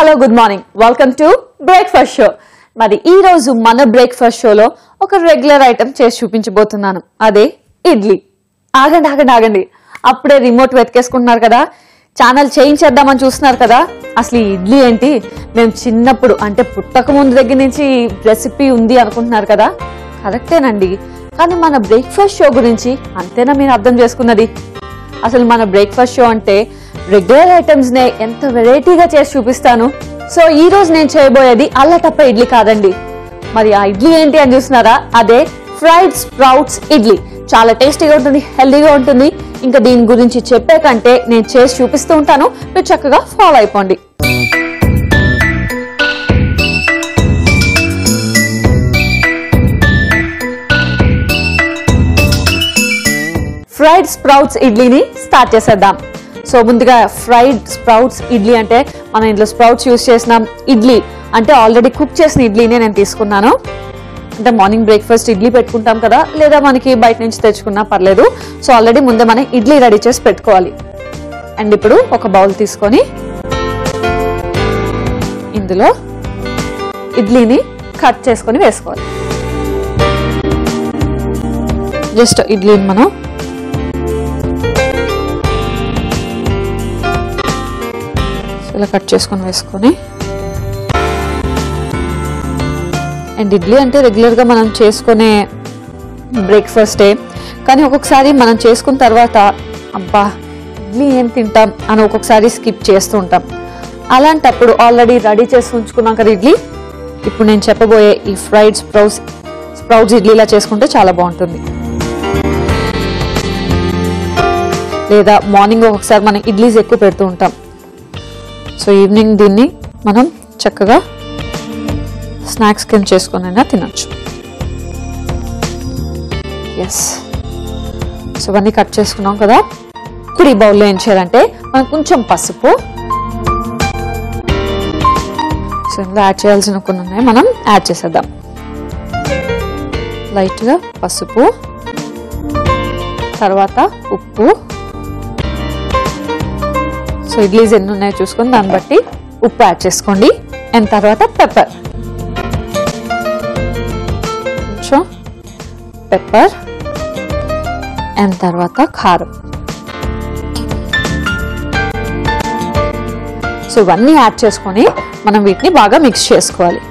Hello good morning welcome to breakfast show. మరి ఈ రోజు మన బ్రేక్ఫాస్ట్ షోలో ఒక రెగ్యులర్ ఐటమ్ చేసి చూపించబోతున్నాను. అదే ఇడ్లీ. ఆగండి అప్పుడే రిమోట్ వెతికేసుకుంటున్నారు కదా, ఛానల్ చేంజ్ చేద్దామని చూస్తున్నారు కదా. అసలు ఈ ఇడ్లీ ఏంటి, మేము చిన్నప్పుడు అంటే పుట్టక ముందు దగ్గర నుంచి రెసిపీ ఉంది అనుకుంటున్నారు కదా. కరెక్టేనండి, కానీ మన బ్రేక్ఫాస్ట్ షో గురించి అంతేనా మీరు అర్థం చేసుకున్నది? అసలు మన బ్రేక్ఫాస్ట్ షో అంటే రెగ్యులర్ ఐటమ్స్ నే ఎంత వెరైటీగా చేసి చూపిస్తాను. సో ఈ రోజు నేను చేయబోయేది అల్లటప్ప ఇడ్లీ కాదండి. మరి ఆ ఇడ్లీ ఏంటి అని చూస్తున్నారా? అదే ఫ్రైడ్ స్ప్రౌట్స్ ఇడ్లీ. చాలా టేస్టీగా ఉంటుంది, హెల్దీగా ఉంటుంది. ఇంకా దీని గురించి చెప్పే కంటే నేను చేసి చూపిస్తూ ఉంటాను, మీరు చక్కగా ఫాలో అయిపోండి. ఫ్రైడ్ స్ప్రౌట్స్ ఇడ్లీని స్టార్ట్ చేసేద్దాం. సో ముందుగా ఫ్రైడ్ స్ప్రౌట్స్ ఇడ్లీ అంటే మనం ఇంట్లో స్ప్రౌట్స్ యూస్ చేసినాం. ఇడ్లీ అంటే ఆల్రెడీ కుక్ చేసిన ఇడ్లీనే నేను తీసుకున్నాను. అంటే మార్నింగ్ బ్రేక్ఫాస్ట్ ఇడ్లీ పెట్టుకుంటాం కదా, లేదా మనకి బయట నుంచి తెచ్చుకున్నా పర్లేదు. సో ఆల్రెడీ ముందే మనం ఇడ్లీ రెడీ చేసి పెట్టుకోవాలి. అండ్ ఇప్పుడు ఒక బౌల్ తీసుకొని ఇందులో ఇడ్లీని కట్ చేసుకొని వేసుకోవాలి. జస్ట్ ఇడ్లీని మనం ఇలా కట్ చేసుకొని వేసుకొని, అండ్ ఇడ్లీ అంటే రెగ్యులర్గా మనం చేసుకునే బ్రేక్ఫాస్టే, కానీ ఒక్కొక్కసారి మనం చేసుకున్న తర్వాత అబ్బా ఇడ్లీ ఏం తింటాం అని ఒక్కొక్కసారి స్కిప్ చేస్తూ ఉంటాం. అలాంటప్పుడు ఆల్రెడీ రెడీ చేసి ఉంచుకున్నాం కదా ఇడ్లీ, ఇప్పుడు నేను చెప్పబోయే ఈ ఫ్రైడ్ స్ప్రౌట్స్ ఇడ్లీలా చేసుకుంటే చాలా బాగుంటుంది. లేదా మార్నింగ్ ఒక్కొక్కసారి మనం ఇడ్లీస్ ఎక్కువ పెడుతూ ఉంటాం. సో ఈవినింగ్ దీన్ని మనం చక్కగా స్నాక్స్ కింద చేసుకొని తినచ్చు. ఎస్, సో ఇవన్నీ కట్ చేసుకున్నాం కదా. ఇప్పుడు ఈ బౌల్లో ఏం చేయాలంటే మనం కొంచెం పసుపు, సో ఇందులో యాడ్ చేయాల్సిన కొన్ని ఉన్నాయి, మనం యాడ్ చేసేద్దాం. లైట్గా పసుపు, తర్వాత ఉప్పు. సో ఇడ్లీస్ ఎన్ని ఉన్నాయో చూసుకొని దాన్ని బట్టి ఉప్పు యాడ్ చేసుకోండి. అండ్ తర్వాత పెప్పర్, కొంచెం పెప్పర్, అండ్ తర్వాత కారం. సో ఇవన్నీ యాడ్ చేసుకొని మనం వీటిని బాగా మిక్స్ చేసుకోవాలి.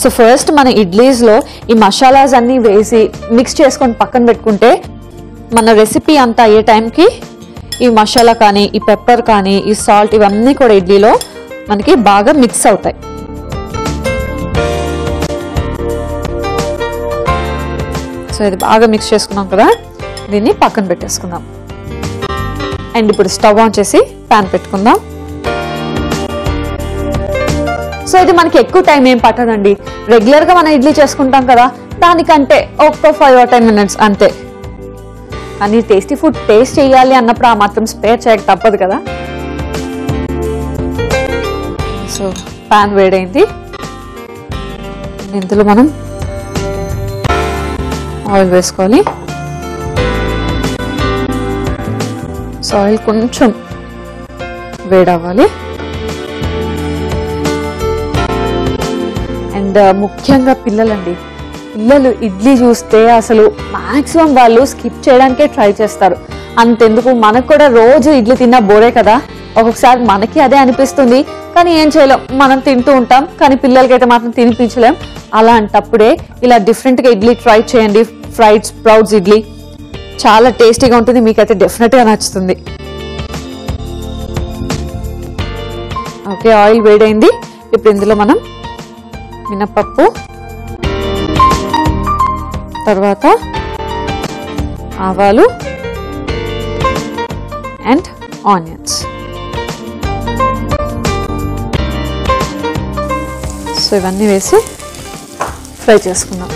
సో ఫస్ట్ మన ఇడ్లీస్లో ఈ మసాలాస్ అన్నీ వేసి మిక్స్ చేసుకొని పక్కన పెట్టుకుంటే మన రెసిపీ అంతా అయ్యే టైంకి ఈ మసాలా కానీ, ఈ పెప్పర్ కానీ, ఈ సాల్ట్ ఇవన్నీ కూడా ఇడ్లీలో మనకి బాగా మిక్స్ అవుతాయి. సో ఇది బాగా మిక్స్ చేసుకున్నాం కదా, దీన్ని పక్కన పెట్టేసుకుందాం. అండ్ ఇప్పుడు స్టవ్ ఆన్ చేసి ప్యాన్ పెట్టుకుందాం. సో ఇది మనకి ఎక్కువ టైం ఏం పట్టదండి. రెగ్యులర్గా మనం ఇడ్లీ చేసుకుంటాం కదా, దానికంటే ఒక్క 5 or 10 minutes అంతే. కానీ టేస్టీ ఫుడ్ టేస్ట్ చేయాలి అన్నప్పుడు ఆ మాత్రం స్పేర్ చేయక తప్పదు కదా. సో ప్యాన్ వేడైంది, ఇందులో మనం ఆయిల్ వేసుకోవాలి. సో ఆయిల్ కొంచెం వేడవ్వాలి. అండ్ ముఖ్యంగా పిల్లలు ఇడ్లీ చూస్తే అసలు మాక్సిమం వాళ్ళు స్కిప్ చేయడానికే ట్రై చేస్తారు. అంతెందుకు, మనకు కూడా రోజు ఇడ్లీ తిన్నా బోరే కదా, ఒక్కొక్కసారి మనకి అదే అనిపిస్తుంది. కానీ ఏం చేయలేం, మనం తింటూ ఉంటాం, కానీ పిల్లలకైతే మాత్రం తినిపించలేం. అలాంటప్పుడే ఇలా డిఫరెంట్గా ఇడ్లీ ట్రై చేయండి. ఫ్రైడ్ స్ప్రౌట్స్ ఇడ్లీ చాలా టేస్టీగా ఉంటుంది, మీకైతే డెఫినెట్గా నచ్చుతుంది. ఓకే, ఆయిల్ వేడైంది. ఇప్పుడు ఇందులో మనం మినపప్పు, తర్వాత ఆవాలు అండ్ ఆనియన్స్. సో ఇవన్నీ వేసి ఫ్రై చేసుకుందాం.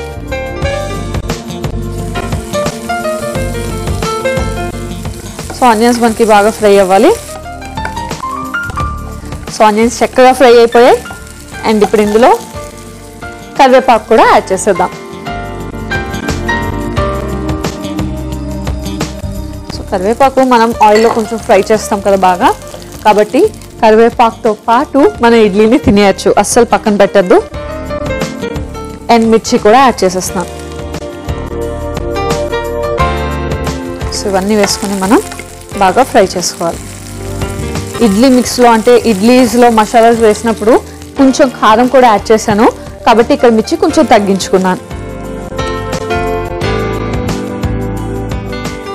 సో ఆనియన్స్ మనకి బాగా ఫ్రై అవ్వాలి. సో ఆనియన్స్ చక్కగా ఫ్రై అయిపోయాయి. అండ్ ఇప్పుడు ఇందులో కరివేపాకు కూడా యాడ్ చేసేద్దాం. కరివేపాకు మనం ఆయిల్లో కొంచెం ఫ్రై చేస్తాం కదా బాగా, కాబట్టి కరివేపాకుతో పాటు మన ఇడ్లీని తినేయచ్చు, అస్సలు పక్కన పెట్టద్దు. అండ్ మిర్చి కూడా యాడ్ చేసేస్తున్నాం. సో ఇవన్నీ వేసుకొని మనం బాగా ఫ్రై చేసుకోవాలి. ఇడ్లీ మిక్స్లో అంటే ఇడ్లీస్లో మసాలాస్ వేసినప్పుడు కొంచెం కారం కూడా యాడ్ చేశాను కాబట్టి ఇక్కడ మిర్చి కొంచెం తగ్గించుకున్నాను.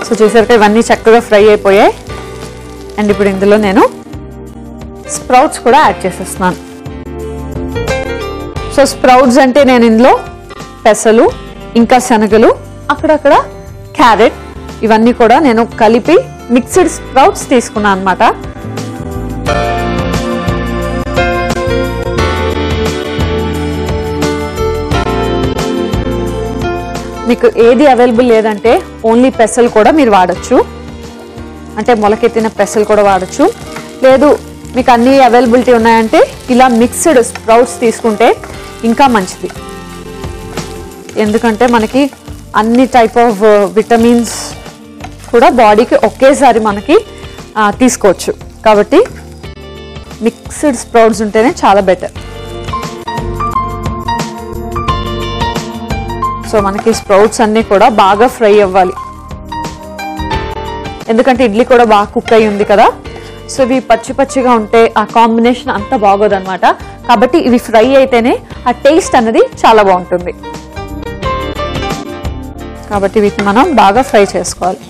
సో చూసారు ఇవన్నీ చక్కగా ఫ్రై అయిపోయాయి. అండ్ ఇప్పుడు ఇందులో నేను స్ప్రౌట్స్ కూడా యాడ్ చేసేస్తున్నాను. సో స్ప్రౌట్స్ అంటే నేను ఇందులో పెసలు, ఇంకా శనగలు, అక్కడక్కడ క్యారెట్, ఇవన్నీ కూడా నేను కలిపి మిక్స్డ్ స్ప్రౌట్స్ తీసుకున్నాను అన్నమాట. మీకు ఏది అవైలబుల్ లేదంటే ఓన్లీ పెసలు కూడా మీరు వాడచ్చు, అంటే మొలకెత్తిన పెసలు కూడా వాడచ్చు. లేదు మీకు అన్ని అవైలబిలిటీ ఉన్నాయంటే ఇలా మిక్స్డ్ స్ప్రౌట్స్ తీసుకుంటే ఇంకా మంచిది. ఎందుకంటే మనకి అన్ని టైప్ ఆఫ్ విటమిన్స్ కూడా బాడీకి ఒకేసారి మనకి తీసుకోవచ్చు కాబట్టి మిక్స్డ్ స్ప్రౌట్స్ ఉంటేనే చాలా బెటర్. సో మనకి స్ప్రౌట్స్ అన్నీ కూడా బాగా ఫ్రై అవ్వాలి, ఎందుకంటే ఇడ్లీ కూడా బాగా కుక్ అయి ఉంది కదా. సో ఇవి పచ్చి పచ్చిగా ఉంటే ఆ కాంబినేషన్ అంత బాగోదు అనమాట. కాబట్టి ఇవి ఫ్రై అయితేనే ఆ టేస్ట్ అన్నది చాలా బాగుంటుంది. కాబట్టి వీటిని మనం బాగా ఫ్రై చేసుకోవాలి.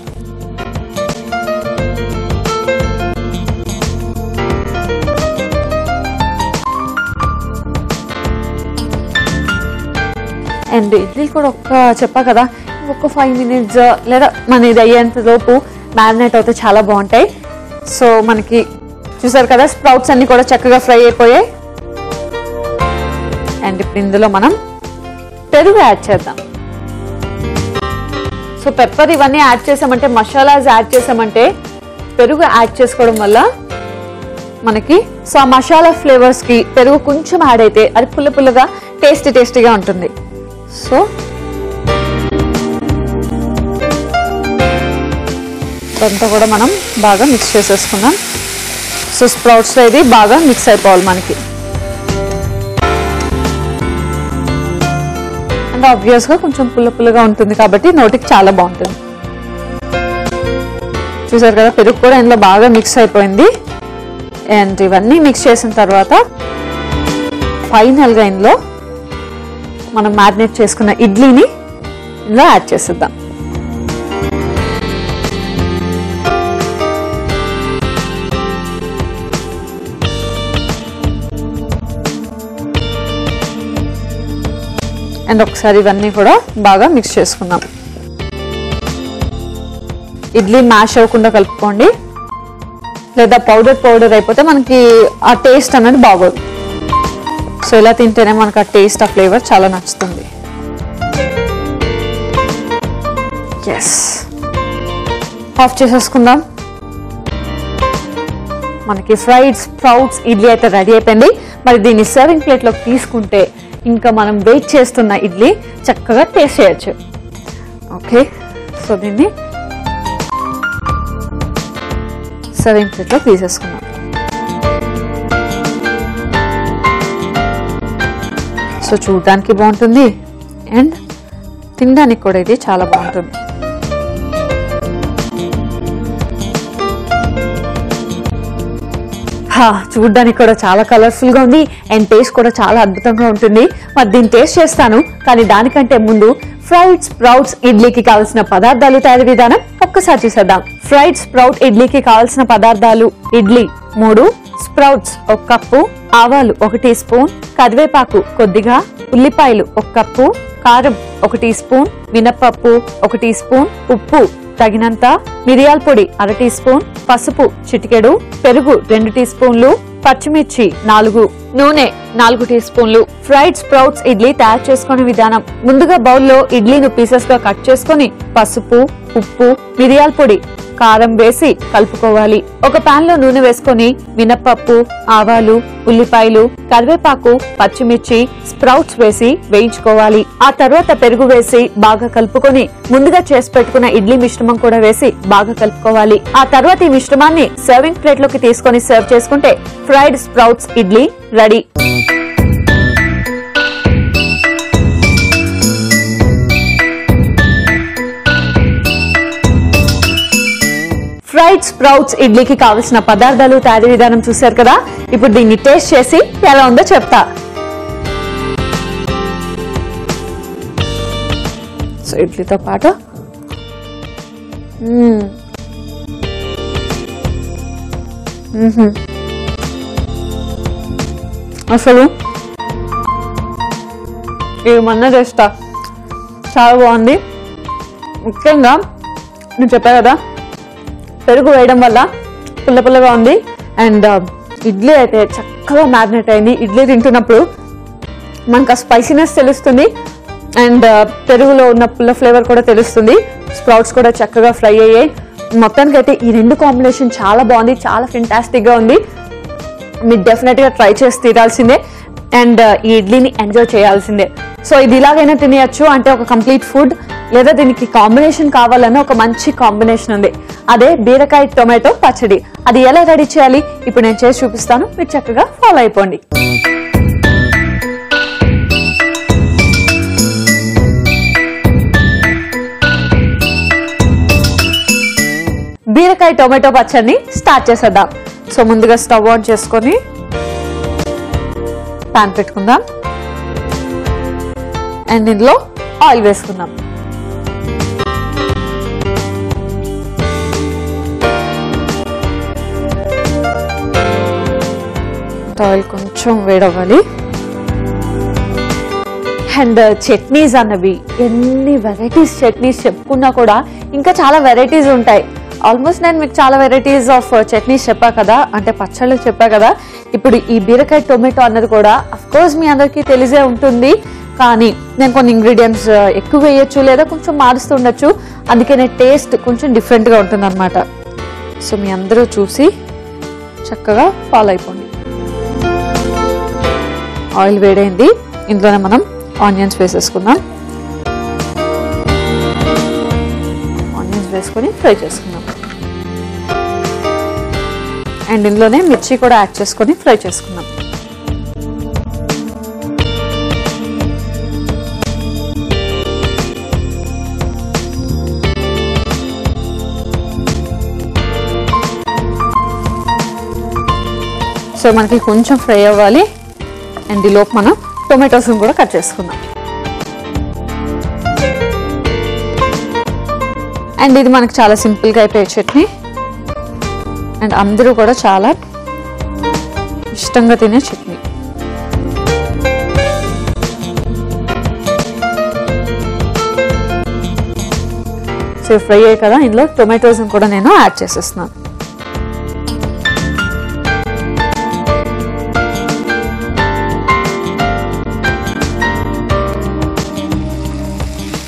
అండ్ ఇడ్లీ కూడా చెప్పా కదా, ఒక 5 minutes లేదా మన ఇది అయ్యేంత లోపు మ్యారినేట్ అయితే చాలా బాగుంటాయి. సో మనకి చూసారు కదా స్ప్రౌట్స్ అన్ని కూడా చక్కగా ఫ్రై అయిపోయాయి. అండ్ ఇప్పుడు ఇందులో మనం పెరుగు యాడ్ చేద్దాం. సో పెప్పర్ ఇవన్నీ యాడ్ చేసామంటే, మసాలాస్ యాడ్ చేసామంటే పెరుగు యాడ్ చేసుకోవడం వల్ల మనకి సో ఆ మసాలా ఫ్లేవర్స్కి పెరుగు కొంచెం యాడ్ అయితే అది పుల్ల పుల్లగా టేస్టీగా ఉంటుంది. సో అంతా కూడా మనం బాగా మిక్స్ చేసేసుకున్నాం. సో స్ప్రౌట్స్లో ఇది బాగా మిక్స్ అయిపోవాలి మనకి. అండ్ ఆబ్వియస్గా కొంచెం పుల్లగా ఉంటుంది కాబట్టి నోటికి చాలా బాగుంటుంది. చూసారు కదా పెరుగు కూడా ఇందులో బాగా మిక్స్ అయిపోయింది. అండ్ ఇవన్నీ మిక్స్ చేసిన తర్వాత ఫైనల్గా ఇందులో మనం మ్యారినేట్ చేసుకున్న ఇడ్లీని ఇందులో యాడ్ చేసేద్దాం. అండ్ ఒకసారి ఇవన్నీ కూడా బాగా మిక్స్ చేసుకుందాం. ఇడ్లీ మ్యాష్ అవ్వకుండా కలుపుకోండి, లేదా పౌడర్ అయిపోతే మనకి ఆ టేస్ట్ అనేది బాగోదు. సో ఇలా తింటేనే మనకు ఆ టేస్ట్ ఆ ఫ్లేవర్ చాలా నచ్చుతుంది. ఎస్, ఆఫ్ చేసేసుకుందాం. మనకి ఫ్రైడ్ స్ప్రౌట్స్ ఇడ్లీ అయితే రెడీ అయిపోయింది. మరి దీన్ని సర్వింగ్ ప్లేట్లోకి తీసుకుంటే ఇంకా మనం వెయిట్ చేస్తున్న ఇడ్లీ చక్కగా టేస్ట్ చేయొచ్చు. ఓకే, సో దీన్ని సర్వింగ్ ప్లేట్లో తీసేసుకున్నాం. సో చూడడానికి బాగుంటుంది అండ్ తినడానికి కూడా ఇది చాలా బాగుంటుంది. చూడడానికి కూడా చాలా కలర్ఫుల్ గా ఉంది అండ్ టేస్ట్ కూడా చాలా అద్భుతంగా ఉంటుంది. మరి దీన్ని టేస్ట్ చేస్తాను, కానీ దానికంటే ముందు ఫ్రైడ్ స్ప్రౌట్స్ ఇడ్లీకి కావాల్సిన పదార్థాలు తయారీ విధానం ఒక్కసారి చూసేద్దాం. ఫ్రైడ్ స్ప్రౌట్ ఇడ్లీకి కావాల్సిన పదార్థాలు: ఇడ్లీ 3, స్ప్రౌట్స్ 1 కప్పు, ఆవాలు 1 టీ స్పూన్, కరివేపాకు కొద్దిగా, ఉల్లిపాయలు 1 కప్పు, కారం 1 టీ స్పూన్, మినపప్పు 1 టీ స్పూన్, ఉప్పు తగినంత, మిరియాల పొడి 1/2 టీ స్పూన్, పసుపు చిటికెడు, పెరుగు 2 టీ స్పూన్లు, పచ్చిమిర్చి 4, నూనె 4 టీ స్పూన్లు. ఫ్రైడ్ స్ప్రౌట్స్ ఇడ్లీ తయారు చేసుకునే విధానం: ముందుగా బౌల్లో ఇడ్లీను పీసెస్ గా కట్ చేసుకుని పసుపు, ఉప్పు, మిరియాల పొడి కారం వేసి కలుపుకోవాలి. ఒక పాన్ లో నూనె వేసుకొని మినపప్పు, ఆవాలు, ఉల్లిపాయలు, కరివేపాకు, పచ్చిమిర్చి, స్ప్రౌట్స్ వేసి వేయించుకోవాలి. ఆ తర్వాత పెరుగు వేసి బాగా కలుపుకొని ముందుగా చేసి పెట్టుకున్న ఇడ్లీ మిశ్రమం కూడా వేసి బాగా కలుపుకోవాలి. ఆ తర్వాత ఈ మిశ్రమాన్ని సర్వింగ్ ప్లేట్ లోకి తీసుకొని సర్వ్ చేసుకుంటే fried sprouts idli ready. Fried sprouts ఇడ్లీకి కావలసిన పదార్థాలు, తయారీ విధానం చూశారు కదా. ఇప్పుడు దీన్ని టేస్ట్ చేసి ఎలా ఉందో చెప్తా. సో ఇడ్లీతో పాటు అసలు ఏమన్నా చేస్తా, చాలా బాగుంది. ముఖ్యంగా నేను చెప్పా కదా, పెరుగు వేయడం వల్ల పుల్ల పుల్లగా ఉంది. అండ్ ఇడ్లీ అయితే చక్కగా మ్యారినేట్ అయింది. ఇడ్లీ తింటున్నప్పుడు మనకు ఆ స్పైసీనెస్ తెలుస్తుంది అండ్ పెరుగులో ఉన్న పుల్ల ఫ్లేవర్ కూడా తెలుస్తుంది. స్ప్రౌట్స్ కూడా చక్కగా ఫ్రై అయ్యాయి. మొత్తానికి అయితే ఈ రెండు కాంబినేషన్ చాలా బాగుంది, చాలా ఫెంటాస్టిక్ గా ఉంది. మీరు డెఫినెట్ గా ట్రై చేసి తీరాల్సిందే అండ్ ఈ ఇడ్లీని ఎంజాయ్ చేయాల్సిందే. సో ఇది ఇలాగైనా తినేయచ్చు, అంటే ఒక కంప్లీట్ ఫుడ్. లేదా దీనికి కాంబినేషన్ కావాలన్న ఒక మంచి కాంబినేషన్ ఉంది, అదే బీరకాయ టొమాటో పచ్చడి. అది ఎలా రెడీ చేయాలి ఇప్పుడు నేను చేసి చూపిస్తాను, మీరు చక్కగా ఫాలో అయిపోండి. బీరకాయ టొమాటో పచ్చడిని స్టార్ట్ చేసేద్దాం. సో ముందుగా స్టవ్ ఆన్ చేసుకొని పాన్ పెట్టుకుందాం అండ్ ఇందులో ఆయిల్ వేసుకుందాం. ఆయిల్ కొంచెం వేడవ్వాలి. అండ్ చట్నీస్ అన్నవి ఎన్ని వెరైటీస్ చట్నీస్ చెప్పుకున్నా కూడా ఇంకా చాలా వెరైటీస్ ఉంటాయి. ఆల్మోస్ట్ నేను మీకు చాలా వెరైటీస్ ఆఫ్ చట్నీస్ చెప్పా కదా, అంటే పచ్చళ్ళు చెప్పా కదా. ఇప్పుడు ఈ బీరకాయ టొమాటో అన్నది కూడా అఫ్ కోర్స్ మీ అందరికీ తెలిసే ఉంటుంది, కానీ నేను కొన్ని ఇంగ్రీడియంట్స్ ఎక్కువ వేయచ్చు లేదా కొంచెం మారుస్తుండొచ్చు. అందుకనే టేస్ట్ కొంచెం డిఫరెంట్గా ఉంటుంది అనమాట. సో మీ అందరూ చూసి చక్కగా ఫాలో అయిపోండి. ఆయిల్ వేడైంది, ఇందులోనే మనం ఆనియన్స్ వేసేసుకుందాం. ఆనియన్స్ వేసుకొని ఫ్రై చేసుకుందాం. అండ్ ఇందులోనే మిర్చి కూడా యాడ్ చేసుకొని ఫ్రై చేసుకుందాం. సో మనకి కొంచెం ఫ్రై అవ్వాలి. అండ్ ఈలోపు మనం టొమాటోస్ కూడా కట్ చేసుకుందాం. అండ్ ఇది మనకు చాలా సింపుల్గా అయిపోయే చట్నీ అండ్ అందరూ కూడా చాలా ఇష్టంగా తినే చట్నీ. సో ఫ్రై అయ్యాయి కదా, ఇందులో టొమాటోస్ కూడా నేను యాడ్ చేసేస్తున్నాను.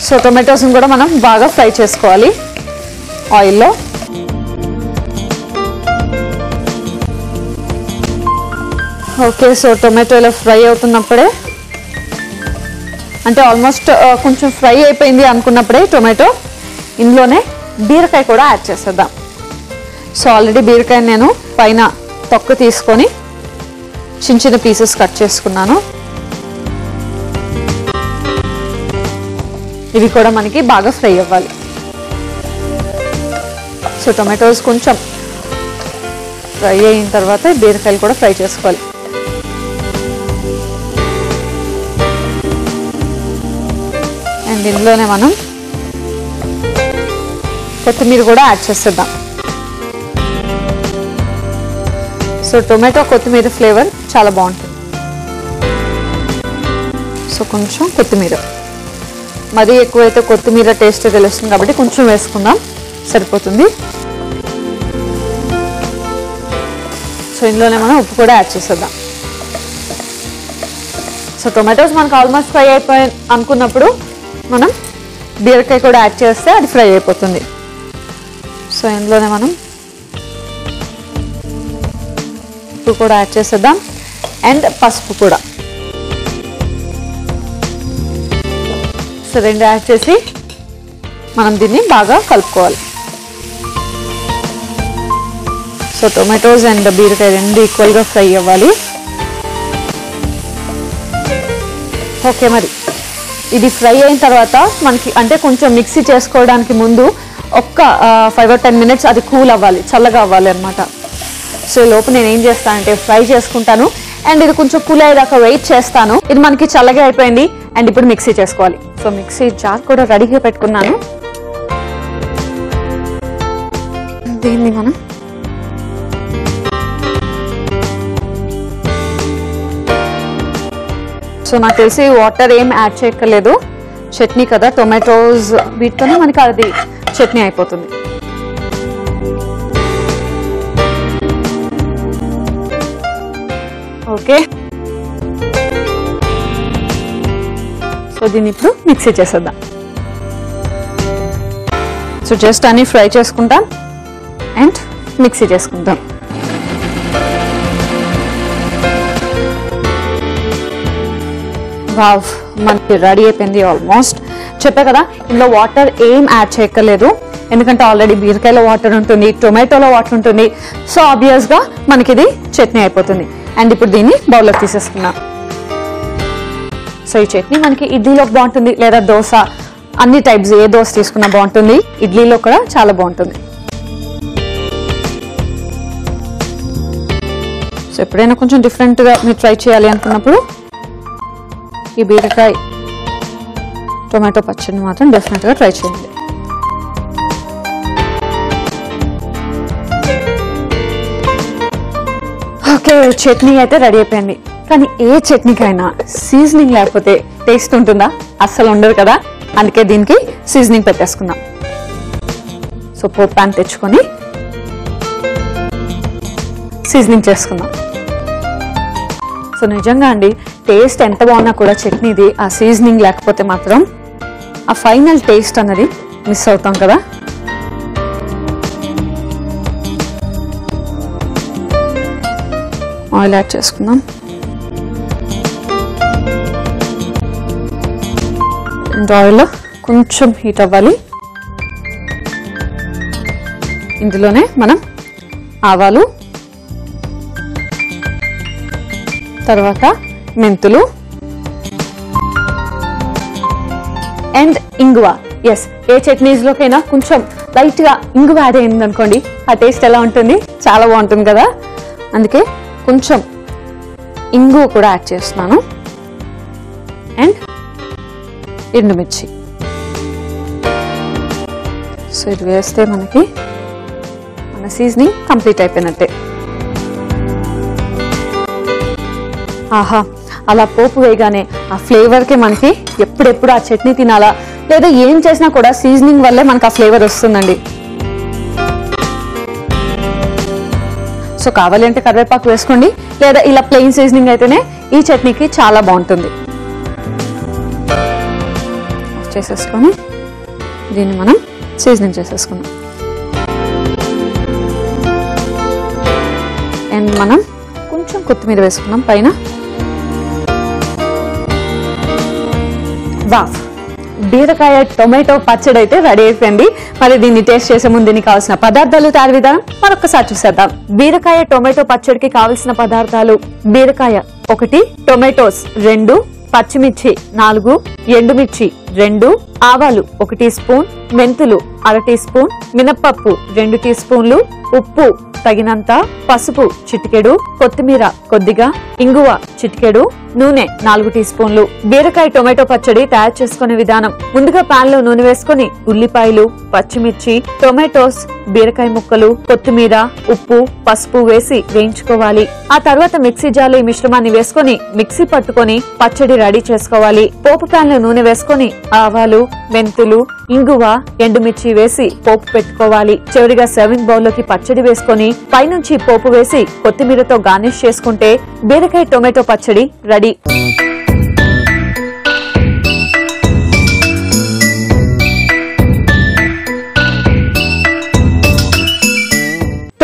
సో టొమాటోస్ కూడా మనం బాగా ఫ్రై చేసుకోవాలి ఆయిల్లో. ఓకే, సో టొమాటోలో ఫ్రై అవుతున్నప్పుడే, అంటే ఆల్మోస్ట్ కొంచెం ఫ్రై అయిపోయింది అనుకున్నప్పుడే టొమాటో, ఇందులోనే బీరకాయ కూడా యాడ్ చేసేద్దాం. సో ఆల్రెడీ బీరకాయ నేను పైన తొక్క తీసుకొని చిన్న చిన్న పీసెస్ కట్ చేసుకున్నాను. ఇవి కూడా మనకి బాగా ఫ్రై అవ్వాలి. సో టొమాటోస్ కొంచెం ఫ్రై అయిన తర్వాత బీరకాయలు కూడా ఫ్రై చేసుకోవాలి. అండ్ ఇందులోనే మనం కొత్తిమీర కూడా యాడ్ చేసేద్దాం. సో టొమాటో కొత్తిమీర ఫ్లేవర్ చాలా బాగుంటుంది. సో కొంచెం కొత్తిమీర, మరీ ఎక్కువైతే కొత్తిమీర టేస్ట్ తెలుస్తుంది కాబట్టి కొంచెం వేసుకుందాం, సరిపోతుంది. సో ఇందులోనే మనం ఉప్పు కూడా యాడ్ చేసేద్దాం. సో టొమాటోస్ మనకు ఆల్మోస్ట్ ఫ్రై అయిపోయి అనుకున్నప్పుడు మనం బీరకాయ కూడా యాడ్ చేస్తే అది ఫ్రై అయిపోతుంది. సో ఇందులోనే మనం ఉప్పు కూడా యాడ్ చేసేద్దాం అండ్ పసుపు కూడా. సో రెండు యాడ్ చేసి మనం దీన్ని బాగా కలుపుకోవాలి. సో టొమాటోస్ అండ్ బీరకాయ రెండు ఈక్వల్గా ఫ్రై అవ్వాలి. ఓకే, మరి ఇది ఫ్రై అయిన తర్వాత మనకి అంటే కొంచెం మిక్సీ చేసుకోవడానికి ముందు ఒక్క 5 or 10 minutes అది కూల్ అవ్వాలి, చల్లగా అవ్వాలి అనమాట. సో లోపు నేను ఏం చేస్తానంటే ఫ్రై చేసుకుంటాను అండ్ ఇది కొంచెం కూల్ అయ్యేదాకా వెయిట్ చేస్తాను. ఇది మనకి చల్లగా అయిపోయింది అండ్ ఇప్పుడు మిక్సీ చేసుకోవాలి. సో మిక్సీ జార్ కూడా రెడీగా పెట్టుకున్నాను. దీన్ని మనం సో నాకు తెలిసి వాటర్ ఏం యాడ్ చేయక్కర్లేదు, చట్నీ కదా టొమాటోస్ వీటితోనే మనకి అది చట్నీ అయిపోతుంది. ఓకే, సో దీన్ని ఇప్పుడు మిక్సీ చేసేద్దాం. సో జస్ట్ అన్ని ఫ్రై చేసుకుంటాం అండ్ మిక్సీ చేసుకుంటాం. వావ్, మనకి రెడీ అయిపోయింది ఆల్మోస్ట్. చెప్పా కదా ఇందులో వాటర్ ఏం యాడ్ చేయక్కర్లేదు, ఎందుకంటే ఆల్రెడీ బీరకాయలో వాటర్ ఉంటుంది, టొమాటోలో వాటర్ ఉంటుంది. సో ఆబ్వియస్గా మనకి ఇది చట్నీ అయిపోతుంది. అండ్ ఇప్పుడు దీన్ని బౌల్లోకి తీసేసుకున్నాం. సో ఈ చట్నీ మనకి ఇడ్లీలోకి బాగుంటుంది, లేదా దోశ, అన్ని టైప్స్ ఏ దోశ తీసుకున్నా బాగుంటుంది. ఇడ్లీలో కూడా చాలా బాగుంటుంది. సో ఎప్పుడైనా కొంచెం డిఫరెంట్గా మీరు ట్రై చేయాలి అనుకున్నప్పుడు ఈ బీరకాయ టొమాటో పచ్చడిని మాత్రం డెఫినెట్గా ట్రై చేయండి. ఓకే, చట్నీ అయితే రెడీ అయిపోయింది. కానీ ఏ చట్నీకైనా సీజనింగ్ లేకపోతే టేస్ట్ ఉంటుందా? అస్సలు ఉండదు కదా. అందుకే దీనికి సీజనింగ్ పెట్టేసుకుందాం. సో పోప్ ప్యాన్ తెచ్చుకొని సీజనింగ్ చేసుకుందాం. సో నిజంగా అండి టేస్ట్ ఎంత బాగున్నా కూడా చట్నీది ఆ సీజనింగ్ లేకపోతే మాత్రం ఆ ఫైనల్ టేస్ట్ అన్నది మిస్ అవుతాం కదా. ఆయిల్ యాడ్ చేసుకుందాం. ఆయిల్ కొంచెం హీట్ అవ్వాలి. ఇందులోనే మనం ఆవాలు, తర్వాత మెంతులు అండ్ ఇంగువ. ఎస్, ఏ చట్నీస్లోకైనా కొంచెం లైట్గా ఇంగువ యాడ్ అయింది అనుకోండి, ఆ టేస్ట్ ఎలా ఉంటుంది? చాలా బాగుంటుంది కదా. అందుకే కొంచెం ఇంగువ కూడా యాడ్ చేస్తున్నాను. అండ్ ఎండుమిర్చి. సో ఇది వేస్తే మనకి మన సీజనింగ్ కంప్లీట్ అయిపోయినట్టే. ఆహా, అలా పోపు వేయగానే ఆ ఫ్లేవర్కి మనకి ఎప్పుడెప్పుడు ఆ చట్నీ తినాలా, లేదా ఏం చేసినా కూడా సీజనింగ్ వల్లే మనకు ఆ ఫ్లేవర్ వస్తుందండి. సో కావాలి అంటే కరివేపాకు వేసుకోండి, లేదా ఇలా ప్లెయిన్ సీజనింగ్ అయితేనే ఈ చట్నీకి చాలా బాగుంటుంది. చేసేసుకొని దీన్ని మనం సీజనింగ్ చేసేసుకుందాం. అండ్ మనం కొంచెం కొత్తిమీర వేసుకుందాం పైన. వావ్, బీరకాయ టొమాటో పచ్చడి అయితే రెడీ అయిపోయింది. మరి దీన్ని టేస్ట్ చేసే ముందు దీనికి కావాల్సిన పదార్థాలు తయారు విధానం మరొకసారి చూసేద్దాం. బీరకాయ టొమాటో పచ్చడికి కావలసిన పదార్థాలు: బీరకాయ 1, టొమాటోస్ 2, పచ్చిమిర్చి 4, ఎండుమిర్చి 2, ఆవాలు 1 టీ స్పూన్, మెంతులు 1/2 టీ స్పూన్, మినప్పప్పు 2 టీ స్పూన్లు, ఉప్పు తగినంత, పసుపు చిటికెడు, కొత్తిమీర కొద్దిగా, ఇంగువ చిటికెడు, నూనె 4 టీ స్పూన్లు. బీరకాయ టొమాటో పచ్చడి తయారు చేసుకునే విధానం: ముందుగా పాన్ లో నూనె వేసుకుని ఉల్లిపాయలు, పచ్చిమిర్చి, టొమాటోస్, బీరకాయ ముక్కలు, కొత్తిమీర, ఉప్పు, పసుపు వేసి వేయించుకోవాలి. ఆ తర్వాత మిక్సీ జార్లో ఈ మిశ్రమాన్ని వేసుకుని మిక్సీ పట్టుకొని పచ్చడి రెడీ చేసుకోవాలి. పోపు పాన్ లో నూనె వేసుకుని ఆవాలు, మెంతులు, ఇంగువ, ఎండుమిర్చి వేసి పోపు పెట్టుకోవాలి. చివరిగా సర్వింగ్ బౌల్ లోకి పచ్చడి వేసుకొని పైనుంచి పోపు వేసి కొత్తిమీరతో గార్నిష్ చేసుకుంటే బీరకాయ టొమాటో పచ్చడి రెడీ.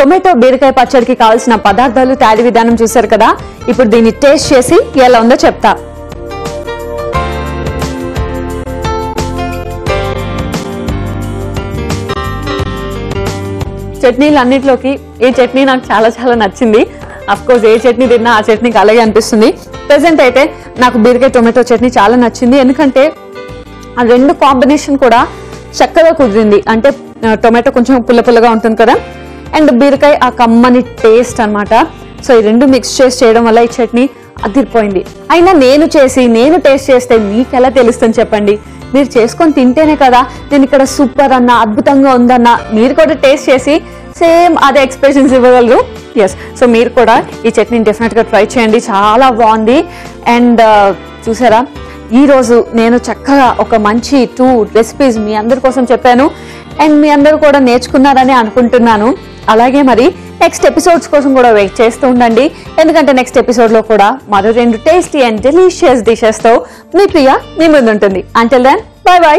టొమాటో బీరకాయ పచ్చడికి కావాల్సిన పదార్థాలు తయారీ విధానం చూశారు కదా. ఇప్పుడు దీన్ని టేస్ట్ చేసి ఎలా ఉందో చెప్తా. చట్నీలు అన్నిట్లోకి ఈ చట్నీ నాకు చాలా చాలా నచ్చింది. అఫ్ కోర్స్ ఏ చట్నీ తిన్నా ఆ చట్నీకి అలాగే అనిపిస్తుంది. ప్రెసెంట్ అయితే నాకు బీరకాయ టొమాటో చట్నీ చాలా నచ్చింది, ఎందుకంటే ఆ రెండు కాంబినేషన్ కూడా చక్కగా కుదిరింది. అంటే టొమాటో కొంచెం పుల్ల పుల్లగా ఉంటుంది కదా, అండ్ బీరకాయ ఆ కమ్మని టేస్ట్ అనమాట. సో ఈ రెండు మిక్స్ చేసి చేయడం వల్ల ఈ చట్నీ అదిరిపోయింది. అయినా నేను టేస్ట్ చేస్తే మీకు ఎలా తెలుస్తుంది చెప్పండి? మీరు చేసుకొని తింటేనే కదా నేను ఇక్కడ సూపర్ అన్న, అద్భుతంగా ఉందన్న మీరు కూడా టేస్ట్ చేసి సేమ్ అదే ఎక్స్ప్రెషన్స్ ఇవ్వగలరు. ఎస్, సో మీరు కూడా ఈ చట్నీని డెఫినెట్గా ట్రై చేయండి, చాలా బాగుంది. అండ్ చూసారా, ఈరోజు నేను చక్కగా ఒక మంచి 2 రెసిపీస్ మీ అందరి కోసం చెప్పాను, అండ్ మీ అందరూ కూడా నేర్చుకున్నారని అనుకుంటున్నాను. అలాగే మరి నెక్స్ట్ ఎపిసోడ్స్ కోసం కూడా వెయిట్ చేస్తూ ఉండండి, ఎందుకంటే నెక్స్ట్ ఎపిసోడ్లో కూడా మరో 2 టేస్టీ అండ్ డెలిషియస్ డిషెస్తో మీ ప్రియ మీ ముందు ఉంటుంది. Until then, bye by.